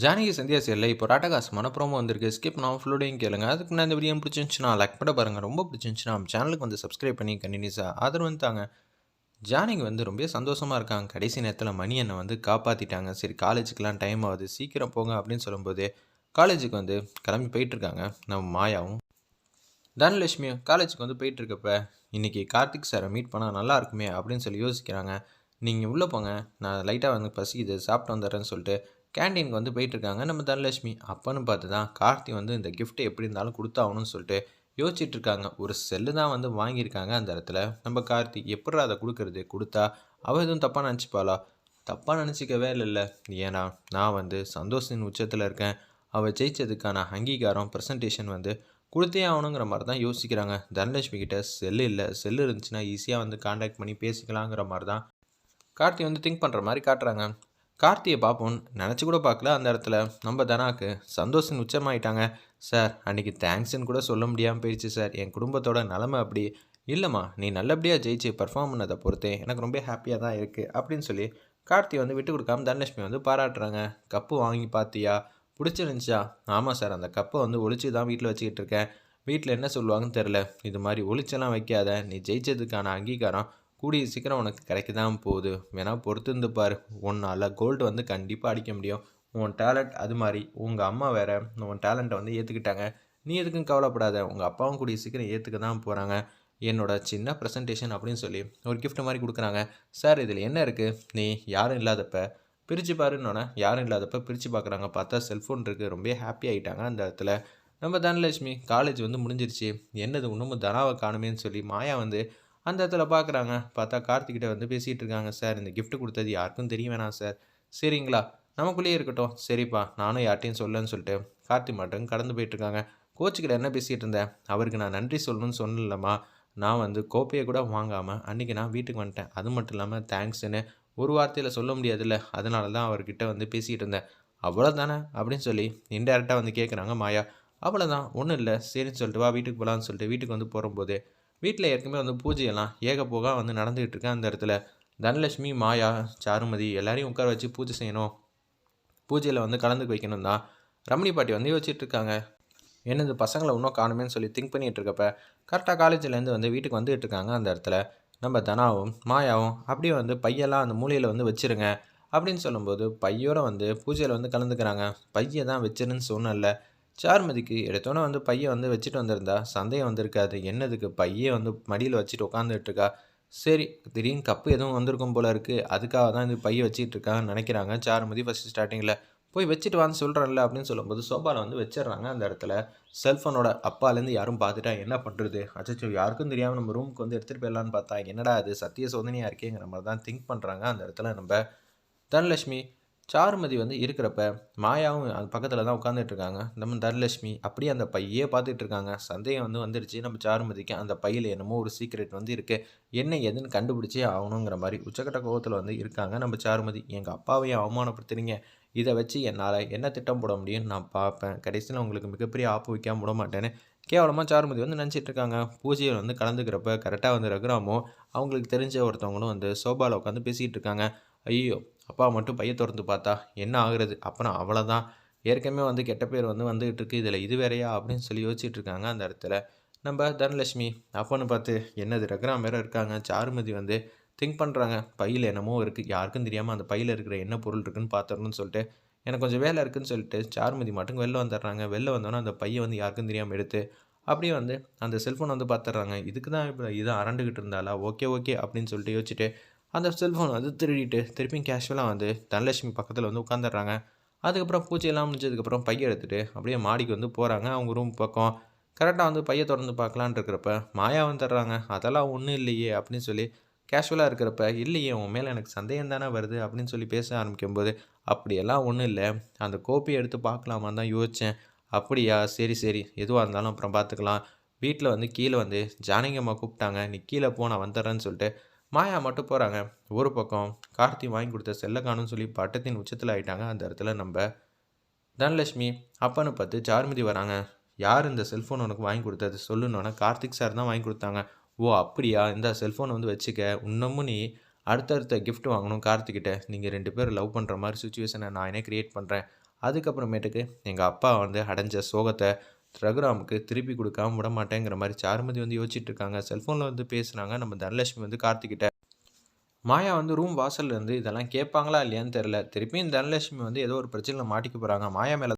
ஜானகி சந்தியா சேரில் இப்போ ராட்டகாசமான ப்ரோமோ வந்திருக்கு. ஸ்கிப் நான் ஃபுல்லோடையும் கேளுங்க. அதுக்கு முன்னாடி இந்த வீடியோ பிடிச்சிருந்துச்சுன்னா லைக் பண்ண பாருங்கள். ரொம்ப பிடிச்சிருந்துச்சுன்னா நம்ம சேனலுக்கு வந்து சப்ஸ்கிரைப் பண்ணி கண்டினியூஸாக ஆதரவு வந்துட்டாங்க. ஜானகி வந்து ரொம்ப சந்தோஷமாக இருக்காங்க. கடைசி நேரத்தில் மணி என்னை வந்து காப்பாற்றிட்டாங்க. சரி காலேஜுக்கெலாம் டைம் ஆகுது, சீக்கிரம் போங்க அப்படின்னு சொல்லும்போது காலேஜுக்கு வந்து கிளம்பி போயிட்டுருக்காங்க. நம்ம மாயாவும் தனலட்சுமியும் காலேஜுக்கு வந்து போயிட்டுருக்கப்ப இன்றைக்கி கார்த்திக் சாரை மீட் பண்ணால் நல்லா இருக்குமே அப்படின்னு சொல்லி யோசிக்கிறாங்க. நீங்கள் உள்ளே போங்க, நான் லைட்டாக வந்து பசிக்குது சாப்பிட்டு வந்துடுறேன்னு சொல்லிட்டு கேண்டீனுக்கு வந்து போயிட்டுருக்காங்க நம்ம தனலட்சுமி. அப்போன்னு பார்த்து தான் கார்த்தி வந்து இந்த கிஃப்ட்டை எப்படி இருந்தாலும் கொடுத்தாகணும்னு சொல்லிட்டு யோசிச்சுட்டு இருக்காங்க. ஒரு செல்லு தான் வந்து வாங்கியிருக்காங்க. அந்த இடத்துல நம்ம கார்த்தி எப்படி அதை கொடுக்கறது, கொடுத்தா அவள் எதுவும் தப்பாக நினச்சிப்பாளா? தப்பாக நினச்சிக்கவே இல்லைல்ல. ஏன்னா நான் வந்து சந்தோஷத்தின் உச்சத்தில் இருக்கேன். அவள் ஜெயிச்சதுக்கான அங்கீகாரம் ப்ரெசன்டேஷன் வந்து கொடுத்தே ஆகணுங்கிற மாதிரி தான் யோசிக்கிறாங்க. தனலட்சுமி கிட்ட செல்லு இல்லை, செல்லு இருந்துச்சுன்னா ஈஸியாக வந்து காண்டாக்ட் பண்ணி பேசிக்கலாங்கிற மாதிரி தான் கார்த்தி வந்து திங்க் பண்ணுற மாதிரி காட்டுறாங்க. கார்த்தியை பார்ப்போம் நினச்சி கூட பார்க்கல. அந்த இடத்துல நம்ம தனாக்கு சந்தோஷம் உச்சமாயிட்டாங்க. சார் அன்றைக்கி தேங்க்ஸ்ன்னு கூட சொல்ல முடியாமல் போயிடுச்சு சார். என் குடும்பத்தோட நிலமை அப்படி. இல்லைம்மா நீ நல்லபடியாக ஜெயிச்சு பர்ஃபார்ம் பண்ணதை பொறுத்தே எனக்கு ரொம்ப ஹாப்பியாக தான் இருக்குது அப்படின்னு சொல்லி கார்த்தி வந்து விட்டு கொடுக்காம தனலட்சுமி வந்து பாராட்டுறாங்க. கப்பு வாங்கி பார்த்தியா, பிடிச்சிருந்துச்சா? ஆமாம் சார், அந்த கப்பை வந்து ஒழிச்சு தான் வீட்டில் வச்சுக்கிட்டு இருக்கேன். வீட்டில் என்ன சொல்லுவாங்கன்னு தெரில. இது மாதிரி ஒழிச்செல்லாம் வைக்காத, நீ ஜெயிச்சதுக்கான அங்கீகாரம் கூடிய சீக்கிரம் உனக்கு கிடைக்க தான் போகுது. வேணா பொறுத்து இருந்து பாரு. உன்னால் கோல்டு வந்து கண்டிப்பாக அடிக்க முடியும். உன் டேலண்ட் அது மாதிரி. உங்கள் அம்மா வேற உன் டேலண்ட்டை வந்து ஏற்றுக்கிட்டாங்க. நீ எதுக்கும் கவலைப்படாத. உங்கள் அப்பாவும் கூடிய சீக்கிரம் ஏற்றுக்க தான் போகிறாங்க. என்னோட சின்ன ப்ரெசன்டேஷன் அப்படின்னு சொல்லி ஒரு கிஃப்ட் மாதிரி கொடுக்குறாங்க. சார் இதில் என்ன இருக்குது, நீ யாரும் இல்லாதப்ப பிரித்து பாருன்னொன்னே யாரும் இல்லாதப்ப பிரித்து பார்க்குறாங்க. பார்த்தா செல்ஃபோன் இருக்குது. ரொம்ப ஹாப்பி ஆகிட்டாங்க. அந்த இடத்துல நம்ம தனலட்சுமி காலேஜ் வந்து முடிஞ்சிருச்சு, என்னது இன்னமும் தனாவை காணுமேன்னு சொல்லி மாயா வந்து அந்த இடத்துல பார்க்குறாங்க. பார்த்தா கார்த்திகிட்ட வந்து பேசிகிட்டு இருக்காங்க. சார் இந்த கிஃப்ட் கொடுத்தது யாருக்கும் தெரிய வேணாம் சார். சரிங்களா, நமக்குள்ளேயே இருக்கட்டும். சரிப்பா நானும் யார்ட்டையும் சொல்லன்னு சொல்லிட்டு கார்த்தி மட்டும் கடந்து போயிட்டுருக்காங்க. கோச்சுக்கிட்ட என்ன பேசிகிட்டு இருந்தேன், அவருக்கு நான் நன்றி சொல்லணும்னு சொன்னலம்மா. நான் வந்து கோப்பையை கூட வாங்காமல் அன்றைக்கி நான் வீட்டுக்கு வந்துட்டேன். அது மட்டும் இல்லாமல் தேங்க்ஸ்ன்னு ஒரு வார்த்தையில் சொல்ல முடியாதுல்ல, அதனால தான் அவர்கிட்ட வந்து பேசிகிட்டு இருந்தேன். அவ்வளோதானே அப்படின்னு சொல்லி இன்டெரக்டாக வந்து கேட்குறாங்க மாயா. அவ்வளோதான், ஒன்றும் இல்லை சரின்னு சொல்லிட்டு வா வீட்டுக்கு போகலான்னு சொல்லிட்டு வீட்டுக்கு வந்து போகும்போது வீட்டில் ஏற்கனவே வந்து பூஜையெல்லாம் ஏகப்போகா வந்து நடந்துகிட்டு இருக்கேன். அந்த இடத்துல தனலட்சுமி, மாயா, சாருமதி எல்லாரையும் உட்கார வச்சு பூஜை செய்யணும், பூஜையில் வந்து கலந்துக்க வைக்கணும் தான் ரமணி பாட்டி வந்து யோசிச்சுட்டு இருக்காங்க. என்னது பசங்களை இன்னும் காணுமேன்னு சொல்லி திங்க் பண்ணிகிட்டு இருக்கப்ப கரெக்டாக காலேஜ்லேருந்து வந்து வீட்டுக்கு வந்துகிட்டு இருக்காங்க. அந்த இடத்துல நம்ம தனாவும் மாயாவும் அப்படியே வந்து பையெல்லாம் அந்த மூலையில் வந்து வச்சுருங்க அப்படின்னு சொல்லும்போது பையோட வந்து பூஜையில் வந்து கலந்துக்கிறாங்க. பையை தான் வச்சிருன்னு சொன்னல. சாருமதிக்கு எடுத்தோன்னே வந்து பையை வந்து வச்சுட்டு வந்திருந்தா சந்தேகம் வந்திருக்காது. என்னதுக்கு பையே வந்து மடியில் வச்சுட்டு உட்காந்துட்டு இருக்கா. சரி திடீர்னு கப்பு எதுவும் வந்திருக்கும் போல இருக்குது, அதுக்காக தான் இந்த பையை வச்சுட்டு இருக்கான்னு நினைக்கிறாங்க சாருமதி ஃபஸ்ட்டு ஸ்டார்டிங்கில். போய் வச்சுட்டு வான்னு சொல்கிறேன்ல அப்படின்னு சொல்லும்போது சோபாவில் வந்து வச்சிடுறாங்க. அந்த இடத்துல செல்ஃபோனோட அப்பாலேருந்து யாரும் பார்த்துட்டா என்ன பண்ணுறது, அச்சச்சோ யாருக்கும் தெரியாமல் நம்ம ரூமுக்கு வந்து எடுத்துகிட்டு போயிடலான்னு பார்த்தா என்னடா அது சத்திய சோதனையாக இருக்கேங்கிற மாதிரி தான் திங்க் பண்ணுறாங்க. அந்த இடத்துல நம்ம தனலட்சுமி. சாருமதி வந்து இருக்கிறப்ப மாயாவும் அது பக்கத்தில் தான் உட்காந்துட்டு இருக்காங்க. நம்ம தனலட்சுமி அப்படியே அந்த பையே பார்த்துட்டு இருக்காங்க. சந்தேகம் வந்து வந்துடுச்சு நம்ம சாருமதிக்கு. அந்த பையில் என்னமோ ஒரு சீக்ரெட் வந்து இருக்குது, என்ன எதுன்னு கண்டுபிடிச்சே ஆகணுங்கிற மாதிரி உச்சக்கட்ட கோபத்தில் வந்து இருக்காங்க நம்ம சாருமதி. எங்கள் அப்பாவையும் அவமானப்படுத்துறீங்க, இதை வச்சு என்னால் என்ன திட்டம் போட முடியும்னு நான் பார்ப்பேன், கடைசியில் உங்களுக்கு மிகப்பெரிய ஆப்பு வைக்காமல் விட மாட்டேன்னு கேவலமாக சாருமதி வந்து நினச்சிட்டு இருக்காங்க. பூஜையை வந்து கலந்துக்கிறப்ப கரெக்டாக வந்து ரகுராமும் அவங்களுக்கு தெரிஞ்ச ஒருத்தவங்களும் வந்து சோபாவில் உட்காந்து பேசிகிட்டு இருக்காங்க. ஐயோ அப்பா மட்டும் பைய திறந்து பார்த்தா என்ன ஆகுறது, அப்புறம் அவ்வளோதான், ஏற்கனவே வந்து கெட்ட பேர் வந்து வந்துகிட்டு இருக்கு, இதில் இது வேறையா அப்படின்னு சொல்லி யோசிச்சுட்டு இருக்காங்க. அந்த இடத்துல நம்ம தனலட்சுமி அப்போன்னு பார்த்து என்னது ரகுராம் வேறு இருக்காங்க. சாருமதி வந்து திங்க் பண்ணுறாங்க, பையில் என்னமோ இருக்குது, யாருக்கும் தெரியாமல் அந்த பையில் இருக்கிற என்ன பொருள் இருக்குன்னு பார்த்துடணும்னு சொல்லிட்டு எனக்கு கொஞ்சம் வேலை இருக்குதுன்னு சொல்லிட்டு சாருமதி மட்டும் வெளில வந்துடுறாங்க. வெளில வந்தோன்னே அந்த பையை வந்து யாருக்கும் தெரியாமல் எடுத்து அப்படியே வந்து அந்த செல்ஃபோன் வந்து பார்த்துட்றாங்க. இதுக்கு தான் இப்போ இதை அரண்டுக்கிட்டு இருந்தாலா, ஓகே ஓகே அப்படின்னு சொல்லிட்டு யோசிச்சுட்டு அந்த செல்ஃபோன் வந்து திருடிட்டு திருப்பியும் கேஷுவலாக வந்து தனலட்சுமி பக்கத்தில் வந்து உட்காந்துடுறாங்க. அதுக்கப்புறம் பூஜையெல்லாம் முடிஞ்சதுக்கப்புறம் பையை எடுத்துகிட்டு அப்படியே மாடிக்கு வந்து போகிறாங்க அவங்க ரூம் பக்கம். கரெக்டாக வந்து பையை திறந்து பார்க்கலான்னு இருக்கிறப்ப மாயா வந்துடுறாங்க. அதெல்லாம் ஒன்றும் இல்லையே அப்படின்னு சொல்லி கேஷுவலாக இருக்கிறப்ப, இல்லையே உன் மேலே எனக்கு சந்தேகம் தானே வருது அப்படின்னு சொல்லி பேச ஆரம்பிக்கும்போது, அப்படியெல்லாம் ஒன்றும் இல்லை, அந்த கோப்பையை எடுத்து பார்க்கலாமான்னு தான் யோசித்தேன். அப்படியா சரி சரி எதுவாக இருந்தாலும் அப்புறம் பார்த்துக்கலாம். வீட்டில் வந்து கீழே வந்து ஜானகி அம்மா கூப்பிட்டாங்க, நீ கீழே போ நான் வந்துடுறேன்னு சொல்லிட்டு மாயா மட்டும் போகிறாங்க. ஒரு பக்கம் கார்த்தி வாங்கி கொடுத்த செல்ல காணும்னு சொல்லி பட்டத்தின் உச்சத்தில் ஆகிட்டாங்க. அந்த இடத்துல நம்ம தனலட்சுமி அப்பன்னு பார்த்து சாருமதி வராங்க. யார் இந்த செல்ஃபோன் உனக்கு வாங்கி கொடுத்தது சொல்லுன்னொன்னே கார்த்திக் சார் தான் வாங்கி கொடுத்தாங்க. ஓ அப்படியா, இந்த செல்ஃபோனை வந்து வச்சுக்க, இன்னமும் நீ அடுத்தடுத்த கிஃப்ட் வாங்கணும் கார்த்திக்கிட்ட. நீங்கள் 2 பேரும் லவ் பண்ணுற மாதிரி சுச்சுவேஷனை நான் என்ன க்ரியேட் பண்ணுறேன், அதுக்கப்புறமேட்டுக்கு எங்கள் அப்பா வந்து அடைஞ்ச சோகத்தை ரகுராமுக்கு திருப்பி கொடுக்காம விட மாட்டேங்கிற மாதிரி சாருமதி வந்து யோசிச்சுட்டு இருக்காங்க. செல்ஃபோனில் வந்து பேசுனாங்க நம்ம தனலட்சுமி வந்து கார்த்திக்கிட்ட. மாயா வந்து ரூம் வாசல்ல இருந்து இதெல்லாம் கேட்பாங்களா இல்லையான்னு தெரியல. திருப்பியும் தனலட்சுமி வந்து ஏதோ ஒரு பிரச்சனையில மாட்டிக்க போறாங்க. மாயா மேல